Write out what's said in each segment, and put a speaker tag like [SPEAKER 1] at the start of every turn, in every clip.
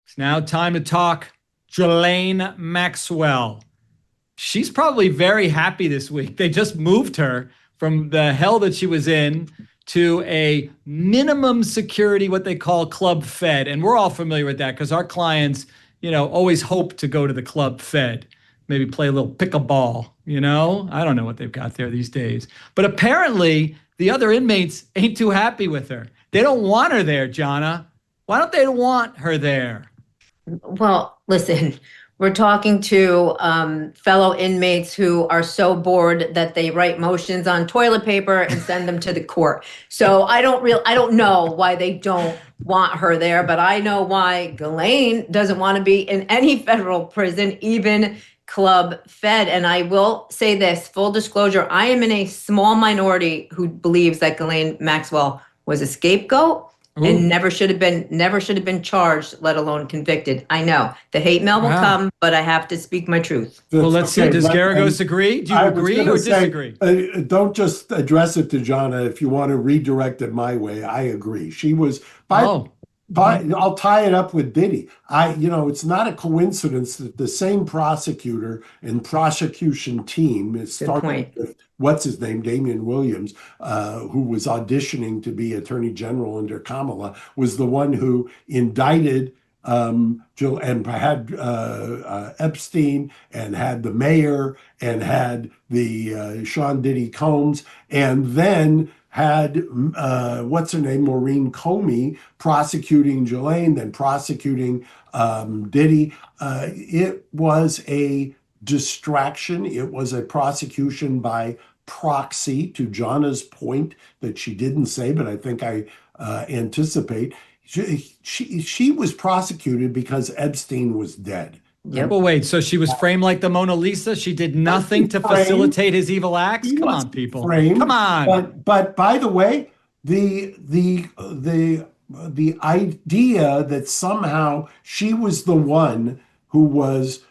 [SPEAKER 1] It's now time to talk Ghislaine Maxwell. She's probably very happy this week. They just moved her from the hell that she was in to a minimum security, what they call Club Fed. And we're all familiar with that because our clients, always hope to go to the Club Fed, maybe play a little pickleball. I don't know what they've got there these days. But apparently, the other inmates ain't too happy with her. They don't want her there, Jonna. Why don't they want her there?
[SPEAKER 2] Well, listen, we're talking to fellow inmates who are so bored that they write motions on toilet paper and send them to the court. So I don't know why they don't want her there, but I know why Ghislaine doesn't want to be in any federal prison, even Club Fed. And I will say this, full disclosure, I am in a small minority who believes that Ghislaine Maxwell was a scapegoat. Ooh. And never should have been charged, let alone convicted. I know the hate mail will come, but I have to speak my truth.
[SPEAKER 1] Well, let's see. Does Geragos agree? Do you agree or disagree?
[SPEAKER 3] Don't just address it to Jonna. If you want to redirect it my way, I agree. She was. I'll tie it up with Diddy. It's not a coincidence that the same prosecutor and prosecution team is starting with what's his name, Damian Williams, who was auditioning to be Attorney General under Kamala, was the one who indicted Jill and had Epstein and had the mayor and had the Sean Diddy Combs, and then had what's her name, Maureen Comey, prosecuting Ghislaine, then prosecuting Diddy. It was a distraction. It was a prosecution by proxy, to Jonna's point that she didn't say, but I think I anticipate. She was prosecuted because Epstein was dead.
[SPEAKER 1] Yep. Well, wait, so she was framed like the Mona Lisa? She did nothing to facilitate his evil acts? Come on, people. Come on.
[SPEAKER 3] But by the way, the idea that somehow she was the one who was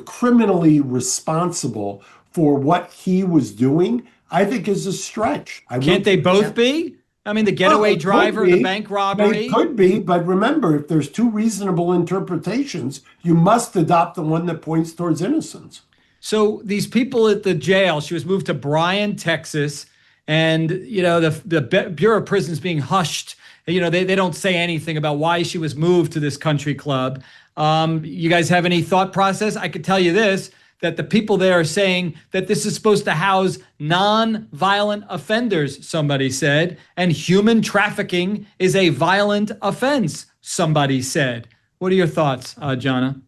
[SPEAKER 3] criminally responsible for what he was doing, I think is a stretch.
[SPEAKER 1] Can't they both be? I mean, the getaway driver, the bank robbery.
[SPEAKER 3] They could be, but remember, if there's two reasonable interpretations, you must adopt the one that points towards innocence.
[SPEAKER 1] So these people at the jail, she was moved to Bryan, Texas, and the Bureau of Prisons being hushed. They don't say anything about why she was moved to this country club. You guys have any thought process? I could tell you this, that the people there are saying that this is supposed to house non-violent offenders, somebody said, and human trafficking is a violent offense, somebody said. What are your thoughts, Jonna?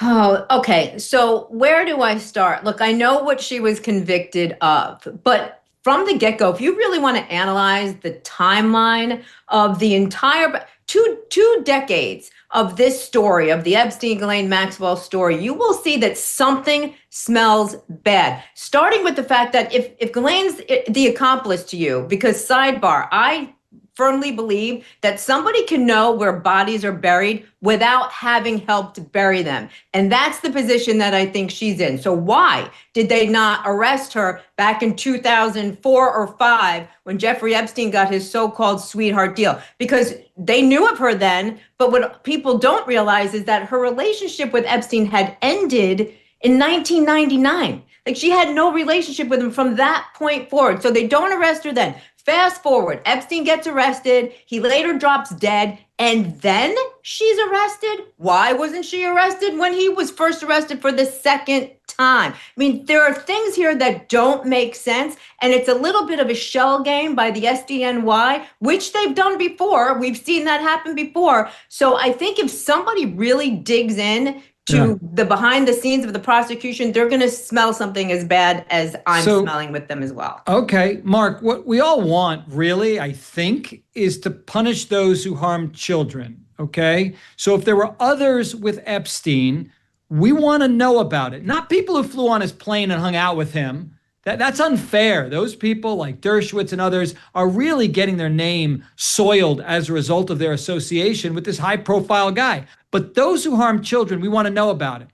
[SPEAKER 2] Oh, okay. So where do I start? Look, I know what she was convicted of, but from the get-go, if you really want to analyze the timeline of the entire two decades of this story, of the Epstein Ghislaine Maxwell story, you will see that something smells bad. Starting with the fact that if Ghislaine's the accomplice to you, because sidebar, I firmly believe that somebody can know where bodies are buried without having helped bury them. And that's the position that I think she's in. So why did they not arrest her back in 2004 or 5 when Jeffrey Epstein got his so-called sweetheart deal? Because they knew of her then, but what people don't realize is that her relationship with Epstein had ended in 1999. Like, she had no relationship with him from that point forward. So they don't arrest her then. Fast forward, Epstein gets arrested. He later drops dead. And then she's arrested. Why wasn't she arrested when he was first arrested for the second time? I mean, there are things here that don't make sense. And it's a little bit of a shell game by the SDNY, which they've done before. We've seen that happen before. So I think if somebody really digs in to the behind the scenes of the prosecution, they're going to smell something as bad as I'm smelling with them as well.
[SPEAKER 1] Okay, Mark, what we all want really, I think, is to punish those who harm children, okay? So if there were others with Epstein, we want to know about it. Not people who flew on his plane and hung out with him. That's unfair. Those people like Dershowitz and others are really getting their name soiled as a result of their association with this high-profile guy. But those who harm children, we want to know about it.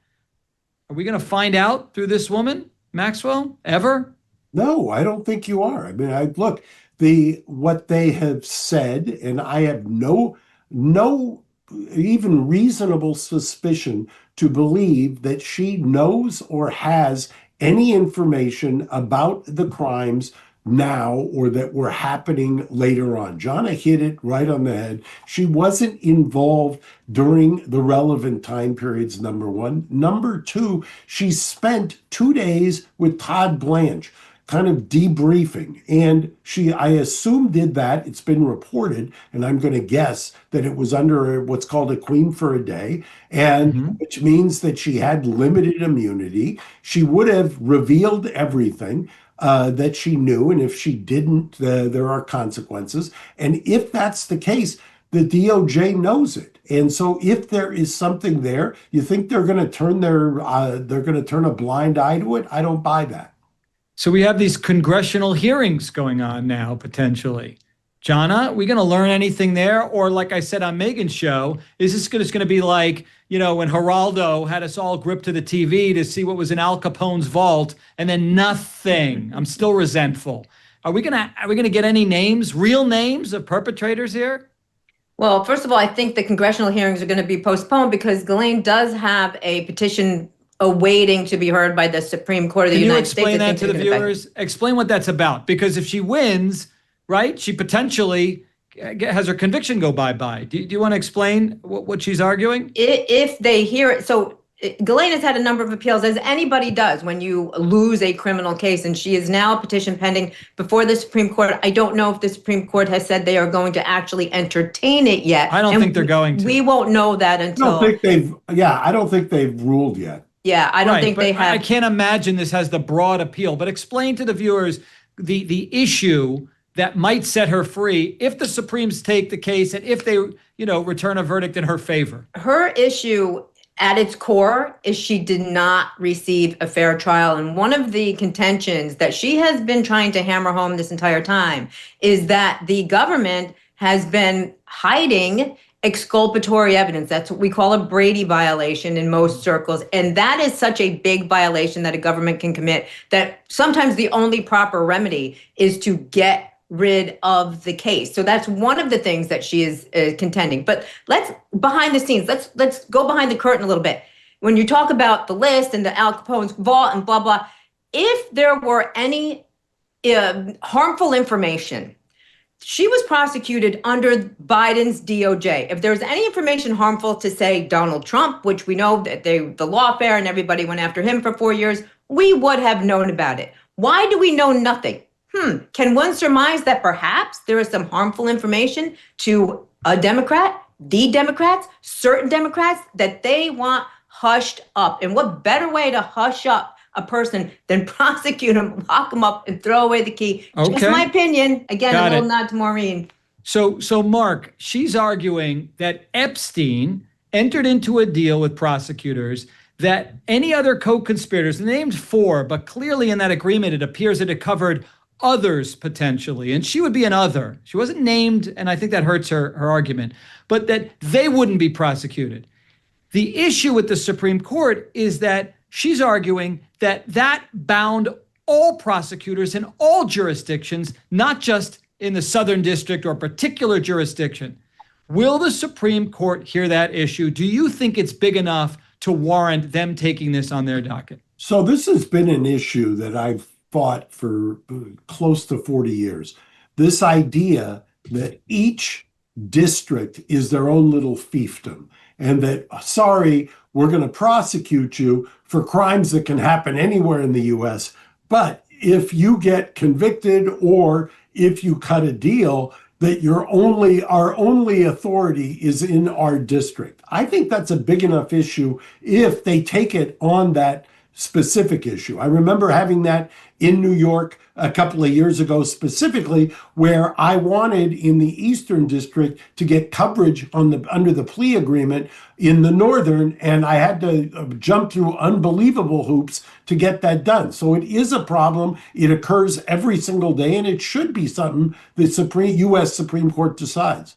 [SPEAKER 1] Are we going to find out through this woman, Maxwell, ever?
[SPEAKER 3] No, I don't think you are. I mean, look, what they have said, and I have no even reasonable suspicion to believe that she knows or has any information about the crimes now or that were happening later on. Jonna hit it right on the head. She wasn't involved during the relevant time periods, number one. Number two, she spent 2 days with Todd Blanche, kind of debriefing. And she, I assume, did that. It's been reported, and I'm going to guess that it was under what's called a queen for a day, and which means that she had limited immunity. She would have revealed everything that she knew, and if she didn't, there are consequences. And if that's the case, the DOJ knows it. And so if there is something there, you think they're going to turn a blind eye to it? I don't buy that.
[SPEAKER 1] So we have these congressional hearings going on now, potentially. Jonna, we going to learn anything there? Or like I said on Megan's show, is this just going to be like, when Geraldo had us all gripped to the TV to see what was in Al Capone's vault and then nothing? I'm still resentful. Are we going to get any names, real names of perpetrators here?
[SPEAKER 2] Well, first of all, I think the congressional hearings are going to be postponed because Ghislaine does have a petition awaiting to be heard by the Supreme Court of the United States.
[SPEAKER 1] Can you explain that to the viewers? Explain what that's about. Because if she wins, right, she potentially has her conviction go bye-bye. Do you want to explain what she's arguing?
[SPEAKER 2] If they hear it, so Ghislaine has had a number of appeals, as anybody does when you lose a criminal case, and she is now a petition pending before the Supreme Court. I don't know if the Supreme Court has said they are going to actually entertain it yet.
[SPEAKER 1] I don't think they're going to.
[SPEAKER 2] We won't know that until...
[SPEAKER 3] I don't think they've ruled yet.
[SPEAKER 2] Yeah, I don't think they have.
[SPEAKER 1] I can't imagine this has the broad appeal, but explain to the viewers the issue that might set her free if the Supremes take the case and if they, return a verdict in her favor.
[SPEAKER 2] Her issue at its core is she did not receive a fair trial. And one of the contentions that she has been trying to hammer home this entire time is that the government has been hiding exculpatory evidence. That's what we call a Brady violation in most circles. And that is such a big violation that a government can commit that sometimes the only proper remedy is to get rid of the case. So that's one of the things that she is contending. But let's behind the scenes, let's go behind the curtain a little bit. When you talk about the list and the Al Capone's vault and blah, blah, if there were any harmful information, she was prosecuted under Biden's DOJ. If there was any information harmful to, say, Donald Trump, which we know that the lawfare and everybody went after him for 4 years, we would have known about it. Why do we know nothing? Can one surmise that perhaps there is some harmful information to a Democrat, the Democrats, certain Democrats that they want hushed up? And what better way to hush up a person than prosecute him, lock him up, and throw away the key? Okay. Just my opinion. Again, a little nod to Maureen.
[SPEAKER 1] So Mark, she's arguing that Epstein entered into a deal with prosecutors that any other co-conspirators, named 4, but clearly in that agreement, it appears that it covered others potentially, and she would be an other. She wasn't named, and I think that hurts her argument, but that they wouldn't be prosecuted. The issue with the Supreme Court is that she's arguing that that bound all prosecutors in all jurisdictions, not just in the Southern District or a particular jurisdiction. Will the Supreme Court hear that issue? Do you think it's big enough to warrant them taking this on their docket?
[SPEAKER 3] So this has been an issue that I've fought for close to 40 years. This idea that each district is their own little fiefdom and that, sorry, we're going to prosecute you for crimes that can happen anywhere in the U.S., but if you get convicted or if you cut a deal, that our only authority is in our district. I think that's a big enough issue if they take it on that specific issue. I remember having that in New York a couple of years ago, specifically where I wanted in the Eastern District to get coverage under the plea agreement in the Northern, and I had to jump through unbelievable hoops to get that done. So it is a problem. It occurs every single day, and it should be something the U.S. Supreme Court decides.